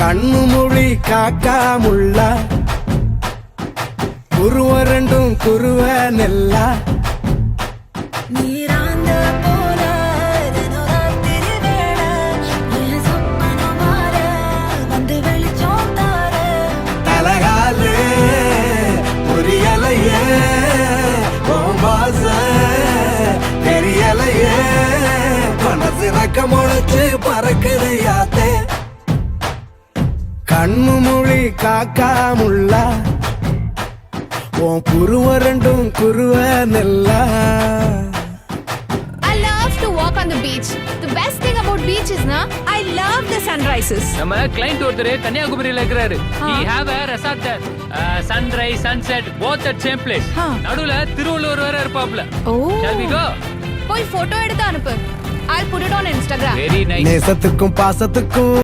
கண்ணு மொழி காக்காமுள்ள குருவ ரெண்டும் குருவ நெல்லா நீராந்த போல தினராத்திரி வேள என் சொப்பனம் மாற வந்து வெளிச்சம் தார தலகாலு புரியலையே ஓம்பாச தெரியலையே மனசு ரக்க முளைச்சு பறக்குது யாத்தே கண்ணு மொழி காக்காமுள்ள உன் குருவ ரெண்டும் குருவ நெல்லா I love to walk on the beach. The best thing about beach is na I love the sunrises. நம்ம கிளைண்ட் ஒருத்தர் கன்னியாகுமரியில இருக்கிறாரு. He have a resort there. Sunrise, sunset, both at same place. நடுவுல திருவள்ளுவர் வேற இருப்பாப்ல. Oh. Shall we go? போய் photo எடுத்து அனுப்பு. I'll put it on Instagram. Very nice. நேசத்துக்கும் பாசத்துக்கும்